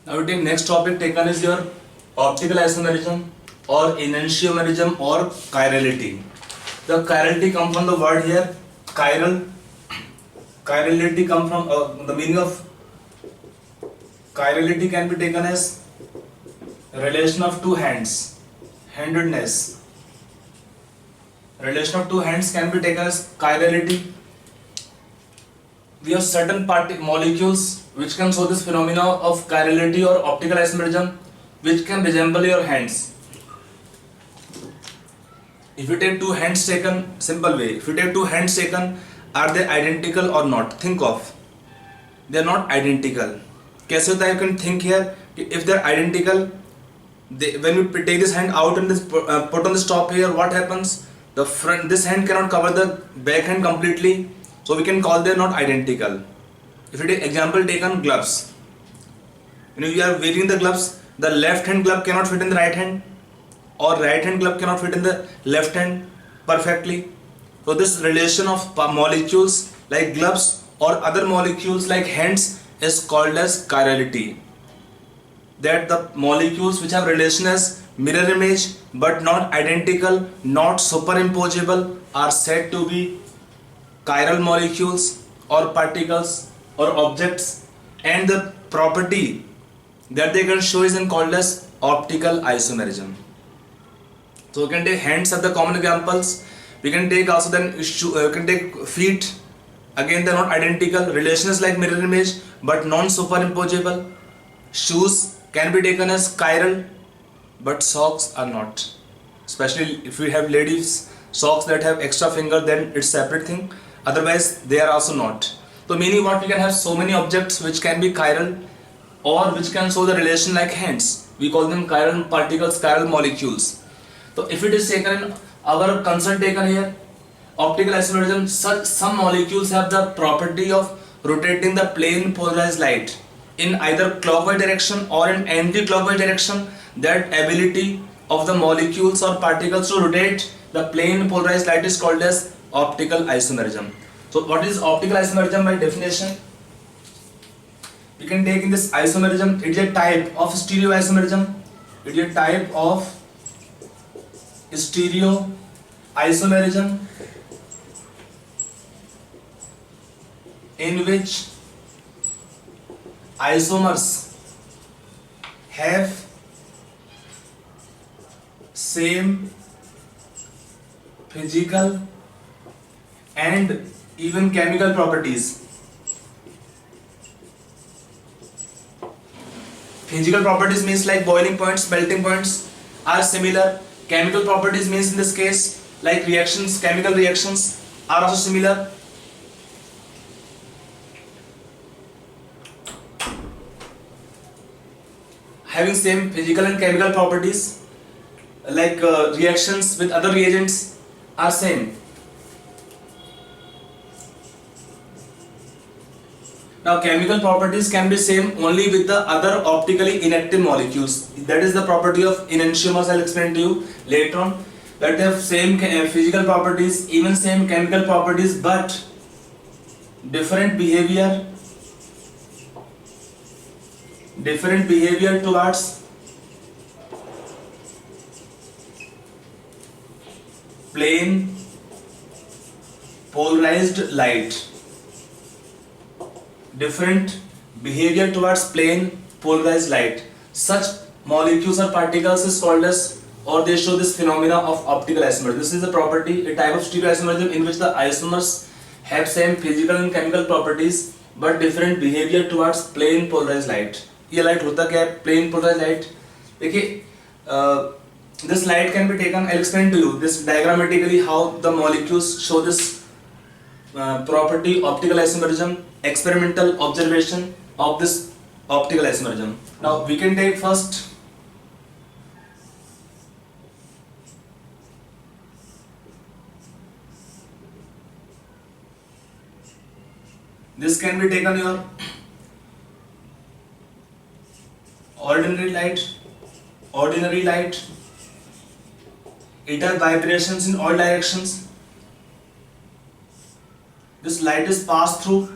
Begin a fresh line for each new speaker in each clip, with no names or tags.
Now we take next topic taken is your optical isomerism or enantiomerism or chirality. The chirality come from the word here chiral. Chirality come from the meaning of chirality can be taken as relation of two hands, handedness. Relation of two hands can be taken as chirality. We have certain molecules which can show this phenomena of chirality or optical isomerism, which can resemble your hands. If you take two hands taken, simple way, if you take two hands taken, are they identical or not? Think of, they are not identical. कैसे होता है? You can think here, if they are identical, when you take this hand out and this put on this top here, what happens? The front, this hand cannot cover the back hand completely, so we can call they are not identical. If you take example taken gloves, when you are wearing the gloves, the left hand glove cannot fit in the right hand, or right hand glove cannot fit in the left hand perfectly. So this relation of molecules like gloves or other molecules like hands is called as chirality. That the molecules which have relation as mirror image but not identical, not superimposable, are said to be chiral molecules or particles or objects, and the property that they can show is called as optical isomerism. So we can take hands as the common examples. We can take also then we can take feet. Again, they are not identical. Relation is like mirror image but non superimposable. Shoes can be taken as chiral, but socks are not. Especially if we have ladies socks that have extra finger, then it's separate thing. Otherwise, they are also not. So meaning what, we can have so many objects which can be chiral or which can show the relation like hands. We call them chiral particles, chiral molecules. So if it is taken in our concern taken here, optical isomerism, some molecules have the property of rotating the plane polarized light in either clockwise direction or in anti-clockwise direction. That ability of the molecules or particles to rotate the plane polarized light is called as optical isomerism. So what is optical isomerism by definition? We can take in this isomerism, it is a type of stereoisomerism. It is a type of stereoisomerism in which isomers have same physical and even chemical properties. Physical properties means like boiling points, melting points are similar. Chemical properties means in this case like reactions, chemical reactions are also similar. Having same physical and chemical properties like reactions with other reagents are same. Now chemical properties can be same only with the other optically inactive molecules. That is the property of enantiomers. I'll explain to you later on. That have same physical properties, even same chemical properties, but different behavior towards plane polarized light. Different behavior towards plane polarized light. Such molecules or particles is called as, or they show this phenomena of optical isomerism. This is a property, a type of stereoisomerism in which the isomers have same physical and chemical properties but different behavior towards plane polarized light. ये light होता क्या है? Plane polarized light. देखिए this light can be taken, I'll explain to you this diagrammatically how the molecules show this property optical isomerism, experimental observation of this optical isomerism. Now we can take first this can be taken your ordinary light. It has vibrations in all directions. This light is passed through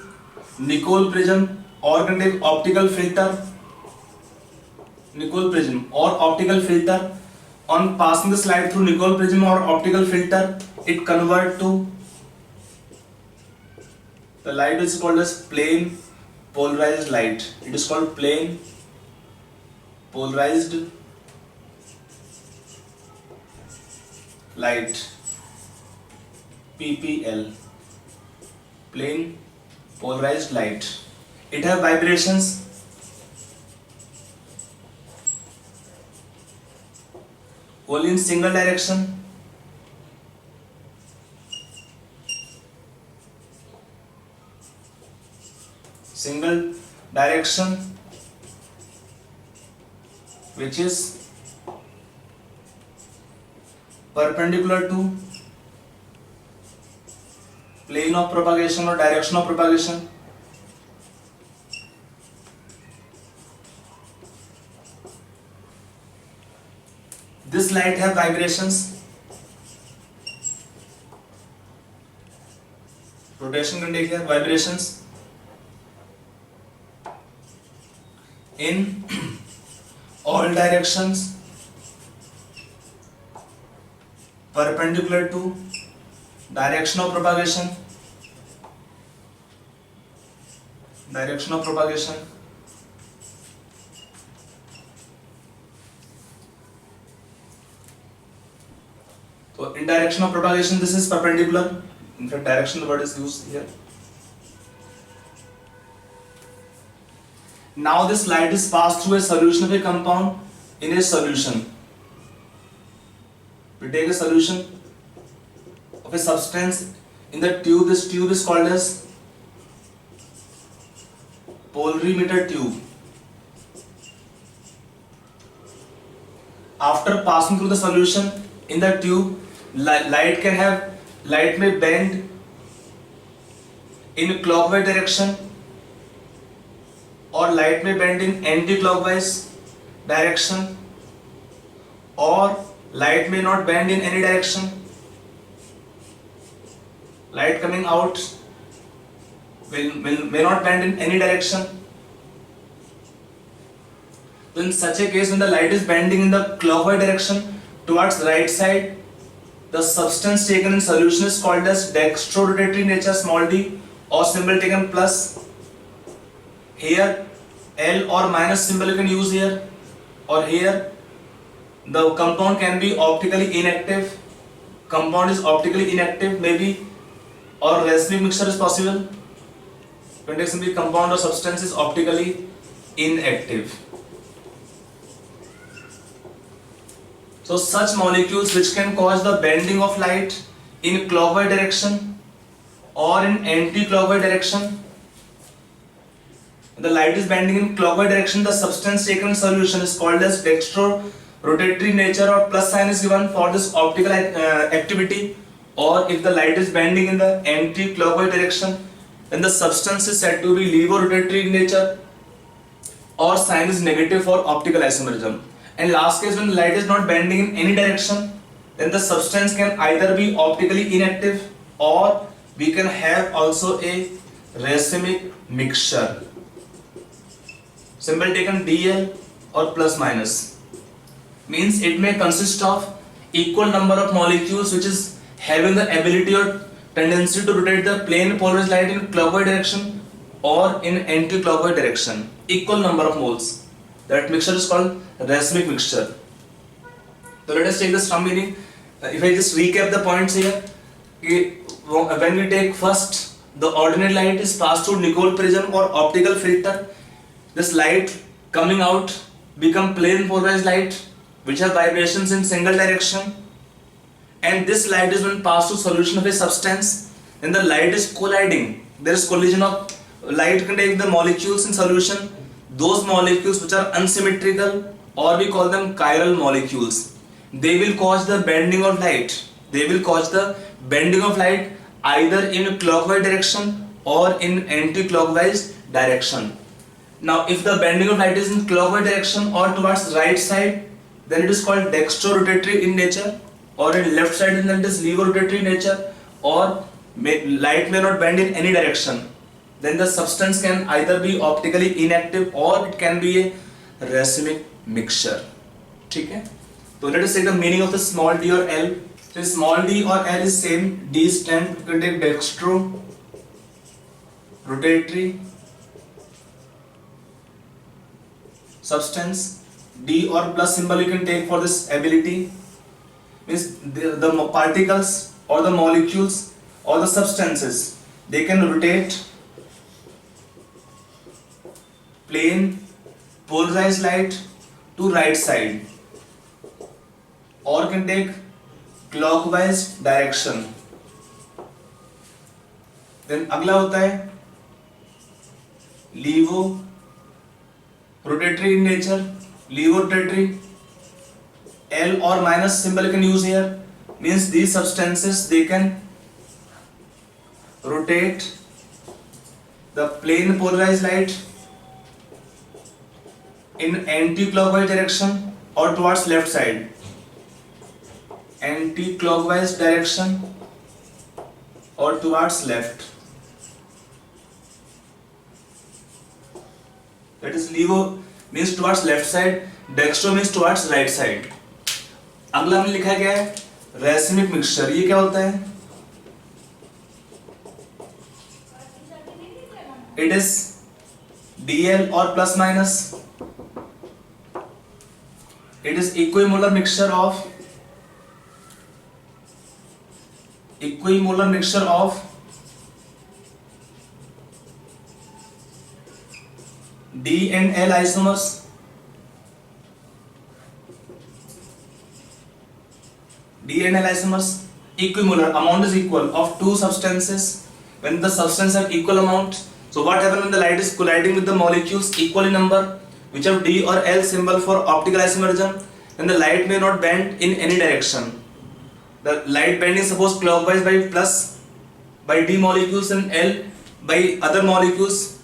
Nicol prism or optical filter. Nicol prism or optical filter. On passing the light through Nicol prism or optical filter, it convert to the light is called as plane polarized light. It is called plane polarized light, PPL, plane polarized light. It have vibrations. Only in single direction. Single direction, which is perpendicular to plane of propagation or direction of propagation. This light have vibrations. Rotation can take here, vibrations in all directions perpendicular to direction of propagation. Direction of propagation. So in direction of propagation, this is perpendicular. In fact, direction the word is used here. Now this light is passed through a solution of a compound in a solution. We take a solution of a substance in the tube. This tube is called as polarimeter tube. After passing through the solution in the tube, light may bend in clockwise direction, or light may bend in anti-clockwise direction, or light may not bend in any direction. Light coming out may not bend in any direction. So in such a case, when the light is bending in the clockwise direction towards right side, the substance taken in solution is called as dextrorotatory nature, small d, or symbol taken plus. Here L or minus symbol you can use here, or here the compound can be optically inactive. Compound is optically inactive, maybe, or racemic mixture is possible. Context may be compound or substance is optically inactive. So such molecules which can cause the bending of light in clockwise direction or in anti-clockwise direction. When the light is bending in clockwise direction, the substance taken in solution is called as dextrorotatory nature, or plus sign is given for this optical activity. Or if the light is bending in the anti-clockwise direction, then the substance is said to be levorotatory in nature, or sign is negative for optical isomerism. And last case, when the light is not bending in any direction, then the substance can either be optically inactive, or we can have also a racemic mixture. Symbol taken DL or plus minus. Means it may consist of equal number of molecules which is having the ability or tendency to rotate the plane polarized light in clockwise direction or in anti-clockwise direction. Equal number of moles. That mixture is called racemic mixture. So let us take the strum meaning. If I just recap the points here, when we take first, the ordinary light is passed through Nicol prism or optical filter. This light coming out become plane polarized light which have vibrations in single direction, and this light is when passed through solution of a substance, then the light is colliding. There is collision of light can take the molecules in solution, those molecules which are unsymmetrical, or we call them chiral molecules. They will cause the bending of light. They will cause the bending of light either in clockwise direction or in anti-clockwise direction. Now if the bending of light is in clockwise direction or towards right side, then it is called dextrorotatory in nature, or in left side then it is levorotatory in nature, or light may not bend in any direction. Then the substance can either be optically inactive or it can be a racemic mixture. ठीक है, तो let us take the meaning of the small d or L. So small d or L is same. D stand, you can take dextro, rotatory, substance. D or plus symbol you can take for this ability, means the particles or the molecules or the substances, they can rotate plane polarized light to right side or can take clockwise direction. Then अगला होता है levo rotatory in nature, levo rotatory. L or minus symbol you can use here, means these substances they can rotate the plane polarized light in anti-clockwise direction or towards left side. Anti-clockwise direction or towards left. That is levo means towards left side, dextro means towards right side. अगला हमने लिखा क्या है, racemic mixture. ये क्या होता है? It is DL और plus minus. It is equimolar mixture of D and L isomers. D and L isomers equimolar, amount is equal of two substances. When the substances have equal amount, so what happens when the light is colliding with the molecules equal in number which have D or L symbol for optical isomerism, then the light may not bend in any direction. The light bending suppose clockwise by plus by D molecules and L by other molecules,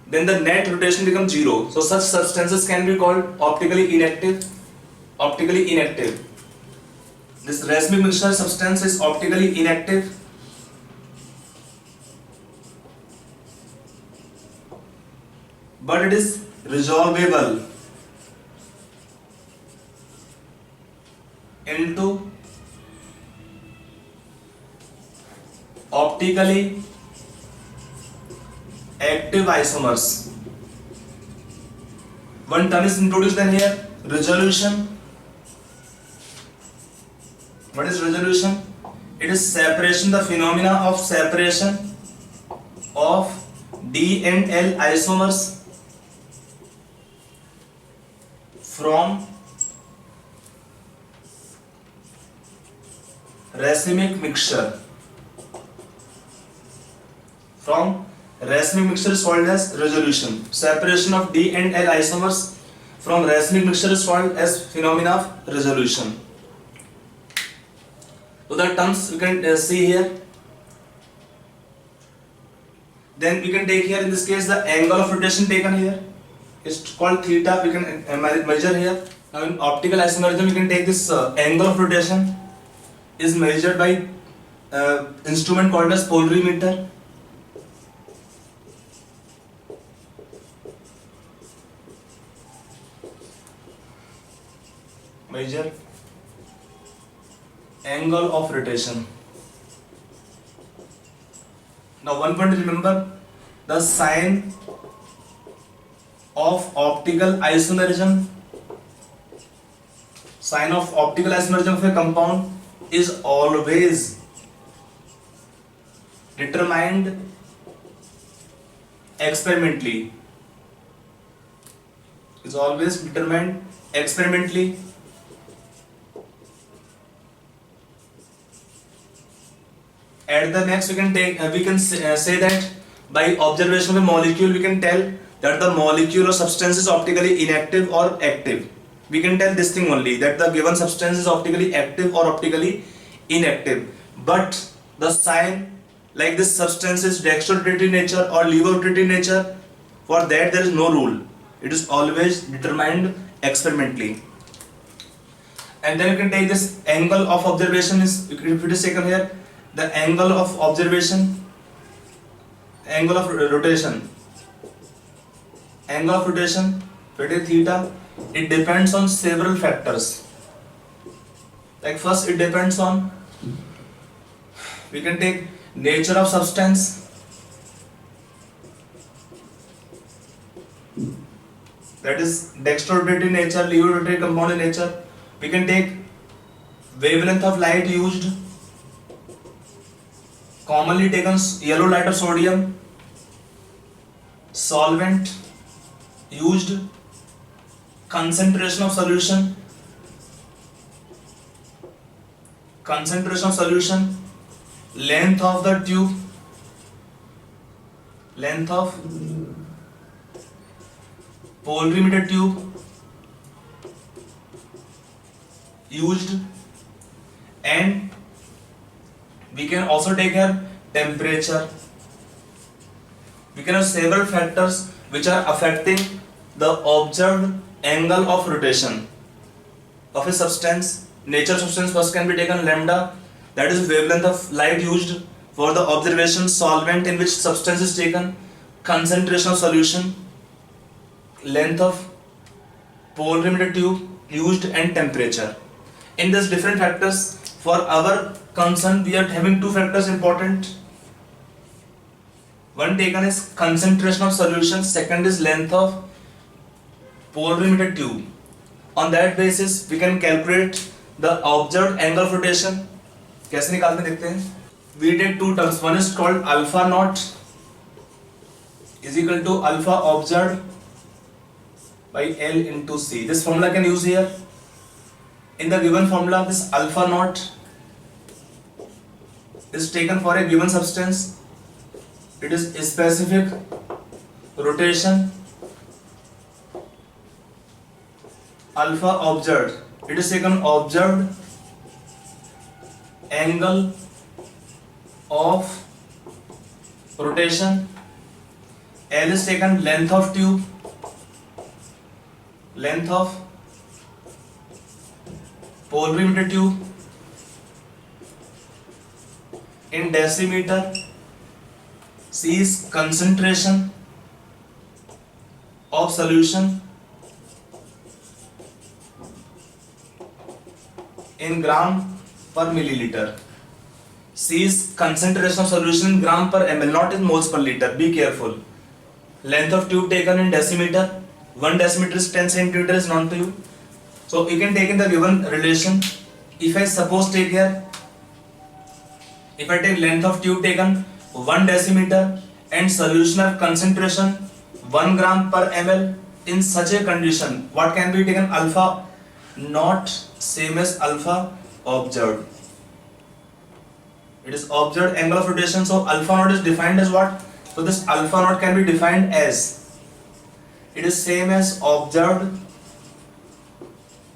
then the net rotation becomes 0. So such substances can be called optically inactive. This racemic mixture substance is optically inactive. But it is resolvable into optically active isomers. One term is introduced then here, resolution. What is resolution? It is separation, the phenomena of separation of D and L isomers from racemic mixture. From racemic mixture is called as resolution. Separation of D and L isomers from racemic mixture is called as phenomena of resolution. So the terms we can see here. Then we can take here in this case the angle of rotation taken here is called theta. We can measure here. Now in optical isomerism we can take this angle of rotation is measured by instrument called as polarimeter. Measure angle of rotation. Now one point to remember, the sign of optical isomerism of a compound is always determined experimentally. At the next we can say that by observation of a molecule we can tell that the molecule or substance is optically inactive or active. We can tell this thing only, that the given substance is optically active or optically inactive. But the sign like this substance is dextrorotatory nature or levorotatory nature, for that there is no rule. It is always determined experimentally. And then you can take this angle of observation is, if it is taken here, the angle of observation, angle of rotation, that is theta, It depends on several factors. Like first, it depends on, we can take nature of substance, that is dextrorotatory nature, levorotatory compound in nature. We can take wavelength of light used, commonly taken yellow light of sodium, solvent used, concentration of solution, length of the tube, length of polarimeter tube used, and we can also take here temperature. We can have several factors which are affecting the observed angle of rotation of a substance. Nature of substance first can be taken lambda, that is wavelength of light used for the observation, solvent in which substance is taken, concentration of solution, length of polarimeter tube used, and temperature. In these different factors, for our concern we are having two factors important. One taken is concentration of solution, second is length of polarimeter tube. On that basis we can calculate the observed angle of rotation. कैसे निकालते देखते हैं. We take two terms. One is called alpha naught is equal to alpha observed by L into C. This formula can use here. In the given formula, this alpha naught is taken for a given substance. It is a specific rotation. Alpha observed. It is taken observed angle of rotation. L is taken length of tube, length of polarimeter tube in decimeter. C is concentration of solution in gram per milliliter. C is concentration of solution in gram per ml, not in moles per liter. Be careful. Length of tube taken in decimeter. 1 decimeter is 10 centimeter is known to you. So you can take in the given relation. If I suppose take here, if I take length of tube taken 1 decimeter and solution of concentration 1 gram per ml, in such a condition, what can be taken? Alpha naught same as alpha observed. It is observed angle of rotation. So alpha naught is defined as what? So this alpha naught can be defined as, it is same as observed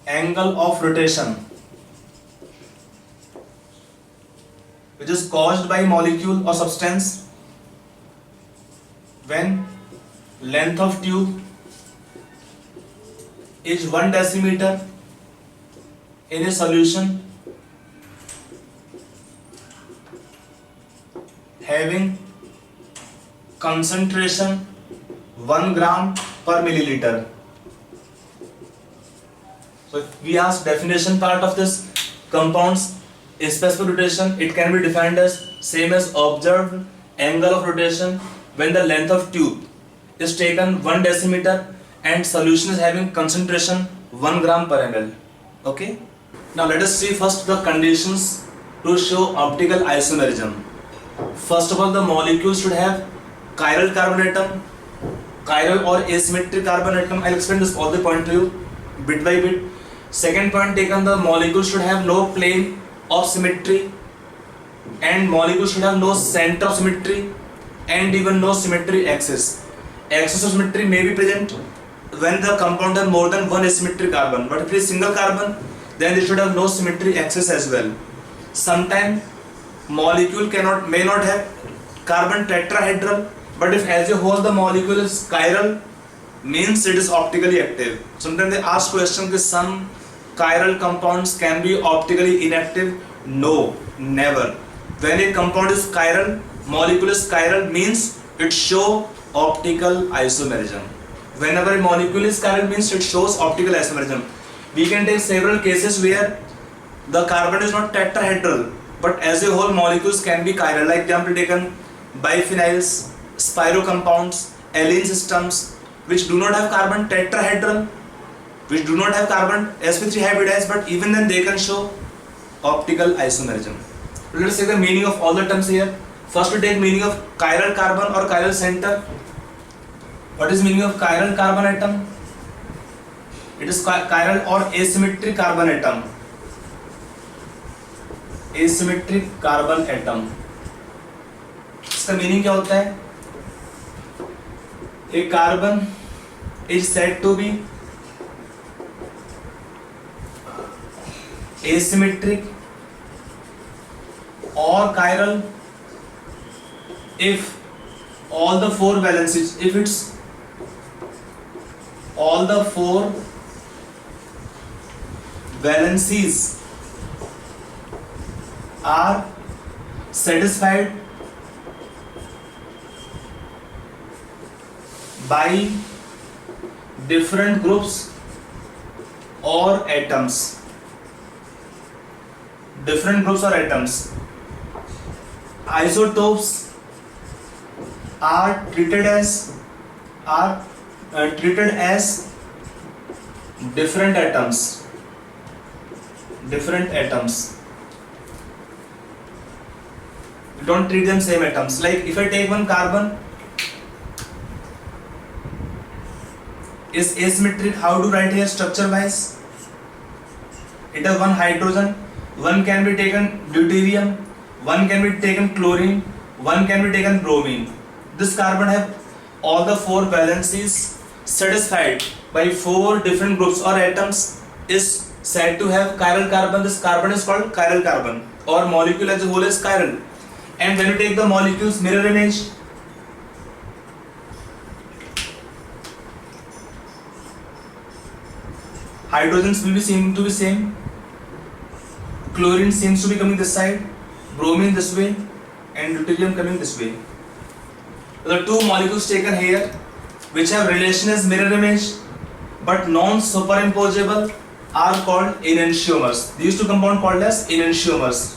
angle of rotation which is caused by molecule or substance when length of tube is 1 decimeter in a solution having concentration 1 gram per milliliter. So if we ask definition part of this compounds specific rotation, it can be defined as same as observed angle of rotation when the length of tube is taken 1 decimeter and solution is having concentration 1 gram per ml. Okay. Now let us see first the conditions to show optical isomerism. First of all, the molecule should have chiral carbon atom, chiral or asymmetric carbon atom. I'll explain this all the point to you bit by bit. Second point taken, the molecule should have no plane of symmetry and molecule should have no center of symmetry and even no symmetry axis. Axis of symmetry may be present when the compound has more than one asymmetric carbon, but if it is single carbon, then it should have no symmetry axis as well. Sometimes molecule may not have carbon tetrahedral, but if as a whole the molecule is chiral, means it is optically active. Sometimes they ask question that some chiral compounds can be optically inactive. No, never. When a compound is chiral, molecule is chiral, means it show optical isomerism. whenever a molecule is chiral means it shows optical isomerism. We can take several cases where the carbon is not tetrahedral, but as a whole molecules can be chiral. Like example taken biphenyls, spiro compounds, alene systems which do not have carbon tetrahedral, which do not have carbon sp3 hybridized, but even then they can show optical isomerism. Let's take the meaning of all the terms here. First we take meaning of chiral carbon or chiral center. What is meaning of chiral carbon atom? It is chiral or asymmetric carbon atom. Asymmetric carbon atom. इसका meaning क्या होता है? A carbon is said to be asymmetric or chiral if all the four valencies, if it's all the four valencies are satisfied by different groups or atoms. Different groups or atoms. Isotopes are treated as different atoms. Different atoms. We don't treat them same atoms. Like if I take one carbon is asymmetric, how to write here structure wise? It has one hydrogen, one can be taken deuterium, one can be taken chlorine, one can be taken bromine. This carbon have all the four valencies satisfied by four different groups or atoms, is said to have chiral carbon. This carbon is called chiral carbon, or molecule as a whole is chiral. And when you take the molecules mirror image, hydrogens will be seem to be same, chlorine seems to be coming this side, bromine this way, and deuterium coming this way. The two molecules taken here which have relation as mirror image but non-superimposable are called enantiomers. These two compounds called as enantiomers.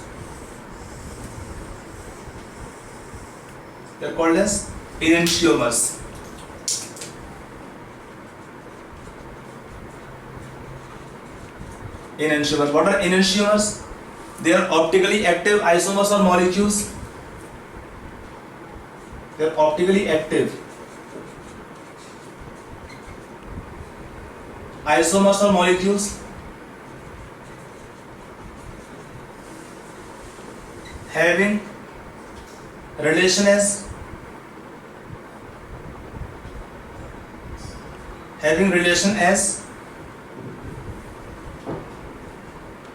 They are called as enantiomers. Enantiomers. What are enantiomers? They are optically active isomers or molecules. They are optically active isomers or molecules having relation as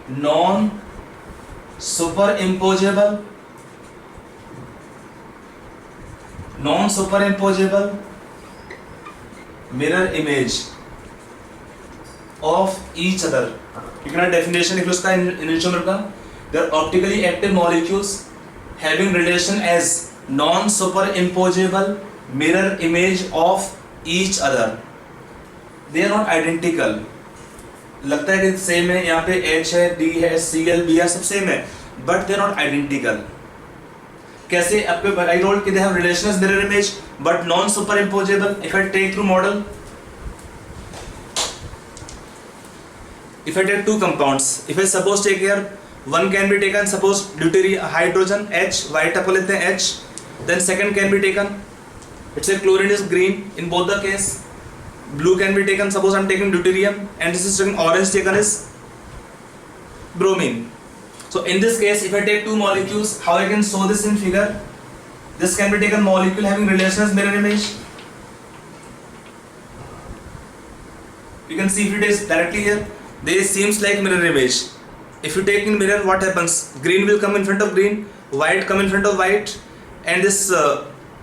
non superimposable mirror image of each other. You can have definition if उसका enantiomer का. They are optically active molecules having relation as non superimposable mirror image of each other. They are not identical. लगता है कि same है, यहाँ पे H है, D है, Cl, B है, सब सेम है, but they are not identical. कैसे? आपके I told कि they have relation as mirror image but non superimposable. If I take through model, if I take two compounds, if I suppose take here, one can be taken, suppose deuterium hydrogen H, white apple लेते हैं H, then second can be taken, let's say chlorine is green in both the case, blue can be taken, suppose I'm taking deuterium, and this is taken orange taken is bromine. So in this case, if I take two molecules, how I can show this in figure? This can be taken molecule having relation as mirror image. You can see if it is directly here, this seems like mirror image. If you take in mirror, what happens? Green will come in front of green, white come in front of white, and this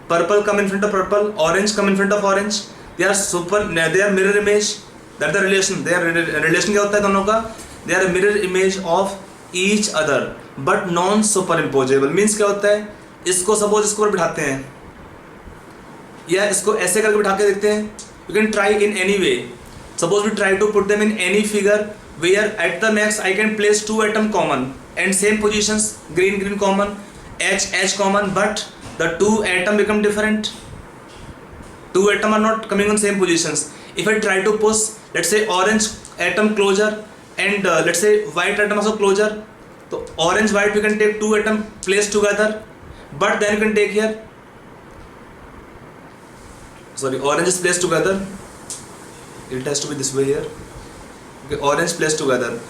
purple come in front of purple, orange come in front of orange. They are mirror image. That's the relation. They are relation क्या होता है दोनों का? They are a mirror image of each other, but non superimposable. Means क्या होता है? इसको suppose इसको ऊपर बिठाते हैं, या इसको ऐसे करके बिठा के देखते हैं. You can try in any way. Suppose we try to put them in any figure where at the max I can place two atom common and same positions, green common, H common, but the two atom become different. Two atom are not coming on same positions. If I try to push, let's say, orange atom closer and let's say white atom also closer, so orange white we can take two atom placed together, but then you can take here, sorry, orange is placed together, it has to be this way here. Okay, orange placed together,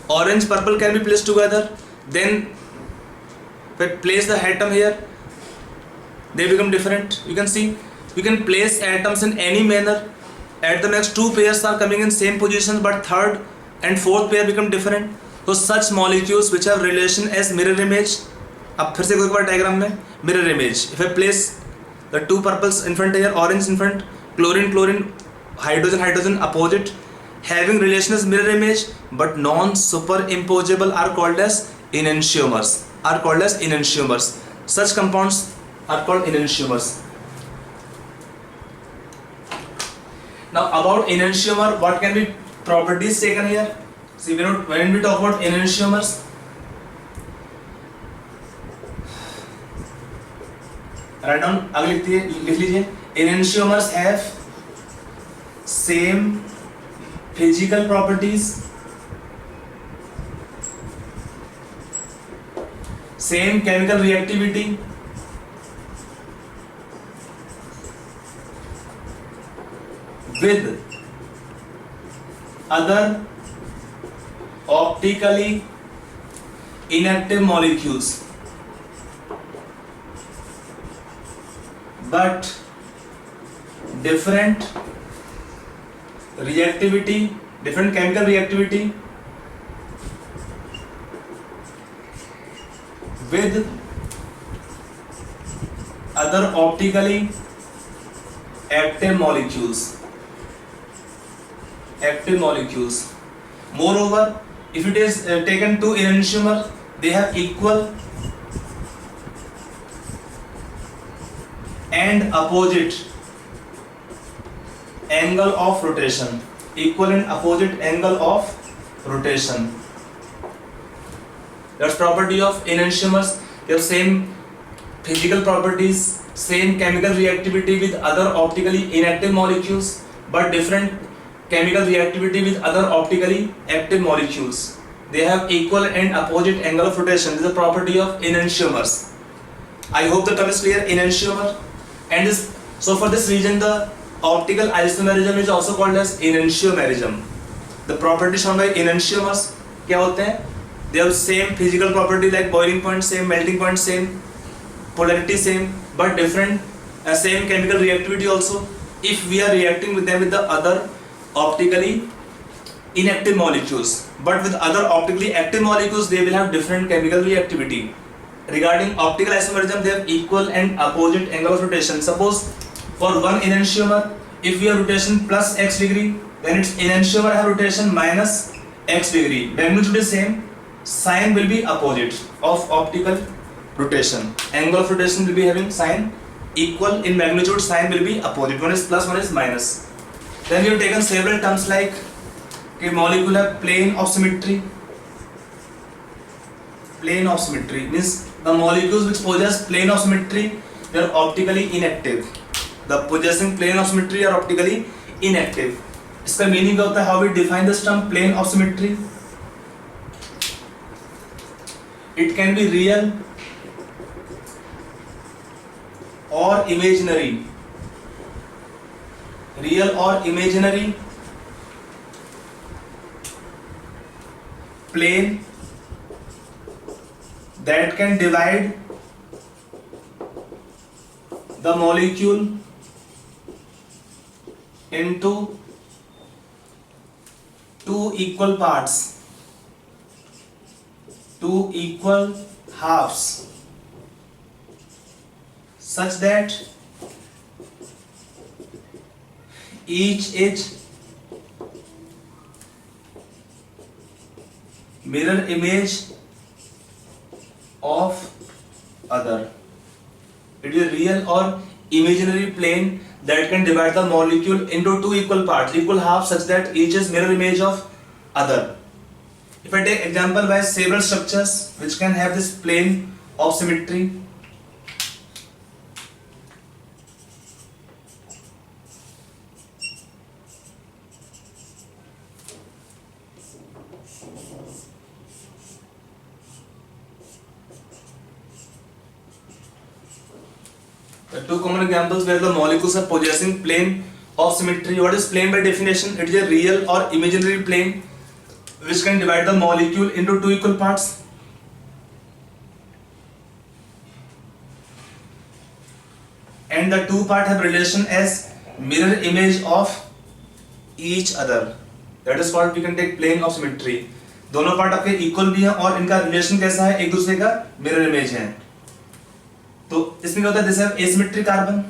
orange purple can be placed together, then if I place the atom here, they become different. You can see we can place atoms in any manner. At the max two pairs are coming in same position, but third and fourth pair become different. So such molecules which have relation as mirror image. अब फिर से एक बार diagram में mirror image. If I place the two purples in front here, orange in front, chlorine, hydrogen opposite, having relation as mirror image but non-superimposable are called as enantiomers. Such compounds are called enantiomers. Now about enantiomer, what can be properties taken here? See, when we talk about enantiomers, write down, आगे लिख लीजिए. Enantiomers have same physical properties, same chemical reactivity, with other optically inactive molecules, but different chemical reactivity with other optically active molecules. Moreover, if it is taken two enantiomer, they have equal and opposite angle of rotation. That's property of enantiomers. They have same physical properties, same chemical reactivity with other optically inactive molecules, but different chemical reactivity with other optically active molecules. They have equal and opposite angle of rotation. This is a property of enantiomers. I hope the term is clear. Enantiomer, and this, so for this reason the optical isomerism is also called as enantiomerism. The properties shown by enantiomers क्या होते हैं? They have same physical property like boiling point same, melting point same, polarity same, but different same chemical reactivity also. If we are reacting with them with the other optically inactive molecules, but with other optically active molecules they will have different chemical reactivity. Regarding optical isomerism, they have equal and opposite angle of rotation. Suppose for one enantiomer, if we have rotation plus x degree, then its enantiomer have rotation minus x degree. Magnitude is same, sign will be opposite of optical rotation. Angle of rotation will be having sign equal in magnitude, sign will be opposite. One is plus, one is minus. Then we have taken several terms like molecular plane of symmetry. Plane of symmetry means the molecules which possess plane of symmetry, they are optically inactive. The possessing plane of symmetry are optically inactive. इसका meaning क्या होता है? How we define this term plane of symmetry? It can be real or imaginary. Real or imaginary plane that can divide the molecule into two equal parts, two equal halves, such that each is mirror image of other. It is a real or imaginary plane that can divide the molecule into two equal parts, equal halves, such that each is mirror image of other. If I take example by several structures which can have this plane of symmetry, the two common examples where the molecules are possessing plane of symmetry. What is plane by definition? It is a real or imaginary plane which can divide the molecule into two equal parts. And the two parts have relation as mirror image of each other. That is what we can take plane of symmetry. दोनों part आपके equal भी हैं और इनका relation कैसा है, एक दूसरे का मिरर इमेज है. तो इसमें क्या होता है, this have asymmetric carbon,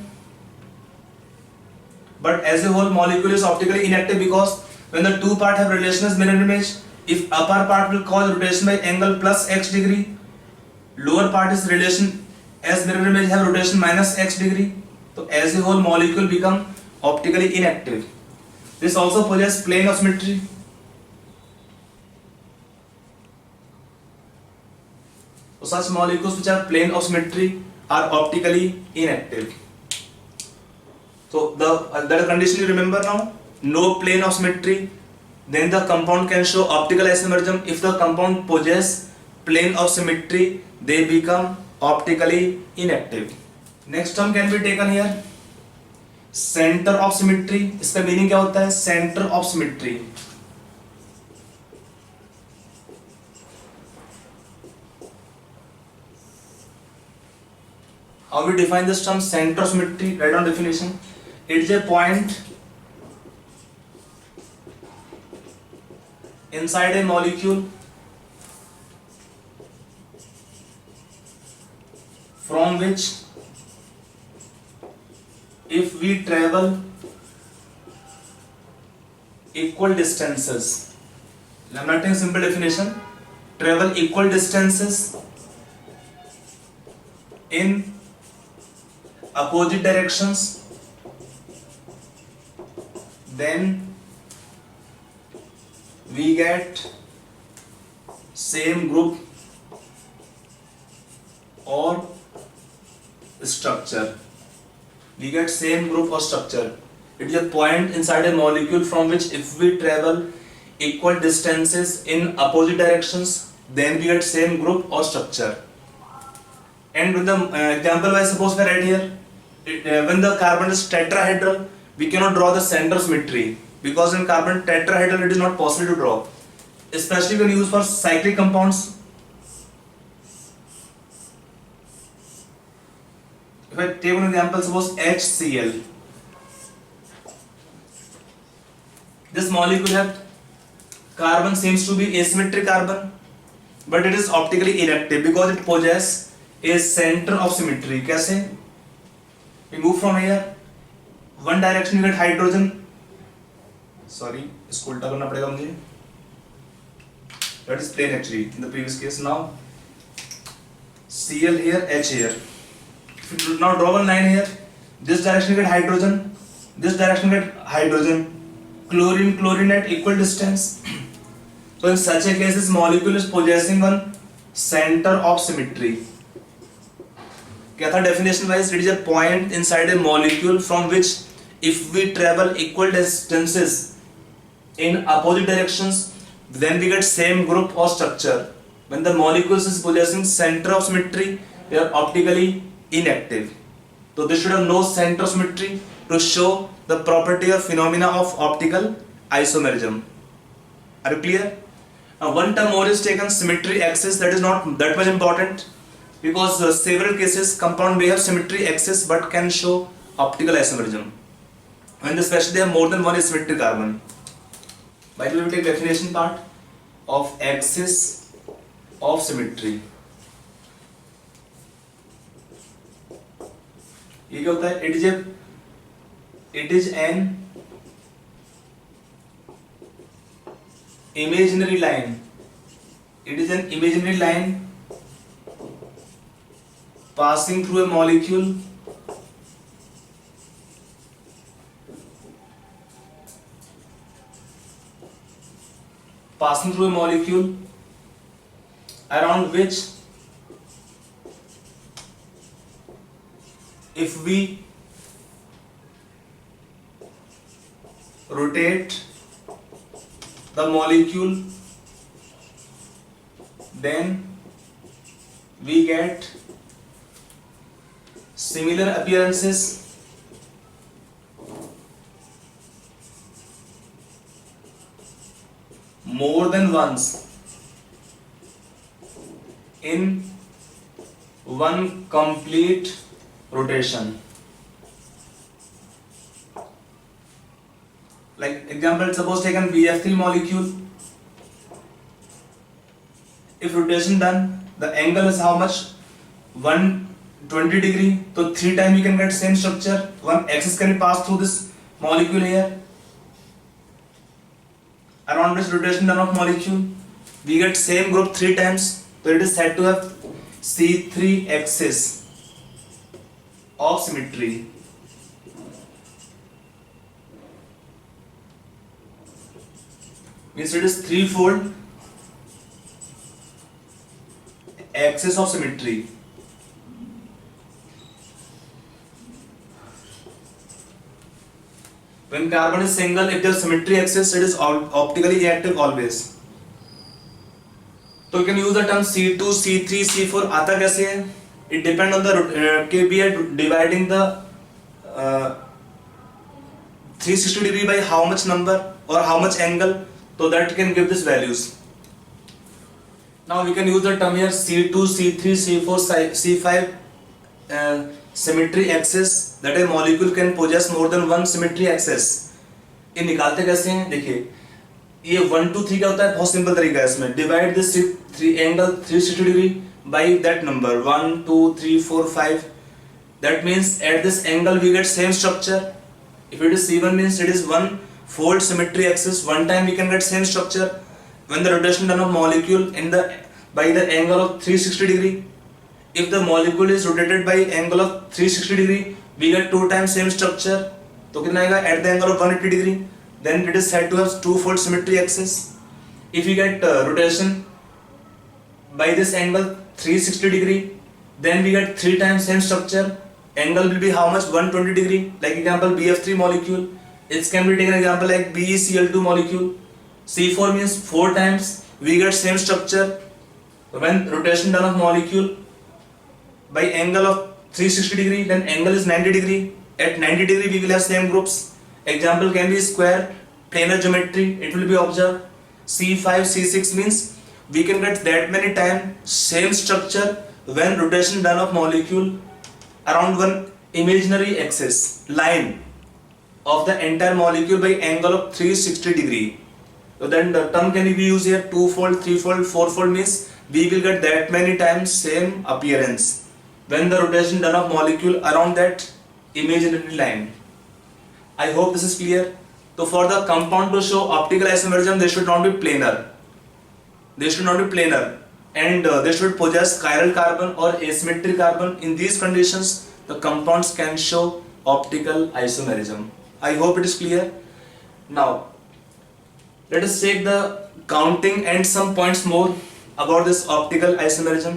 but as a whole molecule is optically inactive because when the two parts have relation as mirror image, if upper part will cause rotation by angle plus x degree, lower part is relation as mirror image have rotation minus x degree, so as a whole molecule become optically inactive. This also possesses plane of symmetry. So such molecules which are plane of symmetry are optically inactive. So that condition you remember now, no plane of symmetry, then the compound can show optical isomerism. If the compound possess plane of symmetry, they become optically inactive. Next term can be taken here, center of symmetry. इसका meaning क्या होता है, center of symmetry. How we define this term center of symmetry? Write down definition. It is a point inside a molecule from which if we travel equal distances, I'm writing simple definition, travel equal distances in opposite directions, then we get same group or structure. We get same group or structure. It is a point inside a molecule from which if we travel equal distances in opposite directions, then we get same group or structure. And with the example I suppose we write here, when the carbon is tetrahedral, we cannot draw the center of symmetry because in carbon tetrahedral it is not possible to draw, especially when used for cyclic compounds. If I take one example, suppose HCl, this molecule have carbon seems to be asymmetric carbon, but it is optically inactive because it possesses a center of symmetry. कैसे? We move from here, one direction you get hydrogen, sorry इसको उल्टा करना पड़ेगा मुझे, that is plane actually in the previous case. Now Cl here, H here. If you now draw one line here, this direction you get hydrogen, this direction you get hydrogen, chlorine, chlorine at equal distance. So in such a case this molecule is possessing one center of symmetry. क्या था definition wise? It is a point inside a molecule from which if we travel equal distances in opposite directions, then we get same group or structure. When the molecules is possessing center of symmetry, they are optically inactive. So they should have no center of symmetry to show the property or phenomena of optical isomerism. Are you clear? Now one term more is taken, symmetry axis. That is not that much important because several cases compound may have symmetry axis but can show optical isomerism, and especially they have more than one asymmetric carbon. By the way, we take definition part of axis of symmetry. ये क्या होता है? It is an imaginary line. It is an imaginary line passing through a molecule passing through a molecule around which if we rotate the molecule, then we get similar appearances more than once in one complete rotation. Like example, suppose take an BF3 molecule. If rotation done, the angle is how much? 120 degree. So 3 times you can get same structure. One axis can pass through this molecule here. Around this rotation done of molecule, we get same group 3 times. So it is said to have C3 axis of symmetry. Means it is threefold axis of symmetry. When carbon is single, if there is symmetry axis, it is optically reactive always. तो you can use the term C2, C3, C4 आता कैसे है? It depend on the we are dividing the 360 degree by how much number or how much angle, so that can give this values. Now we can use the term here C2, C3, C4, C5 symmetry axis, that a molecule can possess more than one symmetry axis. ये निकालते कैसे हैं? देखिए ये 1 2 3 क्या होता है? बहुत सिंपल तरीका है इसमें. Divide this angle 360 degree by that number 1 2 3 4 5. That means at this angle we get same structure. If it is C1 means it is one fold symmetry axis. One time we can get same structure when the rotation done of molecule in the by the angle of 360 degree. If the molecule is rotated by angle of 360 degree, we get 2 times same structure. तो कितना आएगा? At the angle of 180 degree, then it is said to have two-fold symmetry axis. If we get rotation by this angle 360 degree, then we get 3 times same structure. Angle will be how much? 120 degree. Like example BF3 molecule. It can be taken example like BeCl2 molecule. C4 means 4 times we get same structure when rotation done of molecule by angle of 360 degree, then angle is 90 degree. At 90 degree we will have same groups. Example can be square planar geometry, it will be observed. C5 C6 means we can get that many times same structure when rotation done of molecule around one imaginary axis line of the entire molecule by angle of 360 degree. So then the term can be used here, 2-fold, 3-fold, 4-fold means we will get that many times same appearance when the rotation done of molecule around that imaginary line. I hope this is clear. So for the compound to show optical isomerism, they should not be planar. They should not be planar, and they should possess chiral carbon or asymmetric carbon. In these conditions, the compounds can show optical isomerism. I hope it is clear. Now, let us take the counting and some points more about this optical isomerism.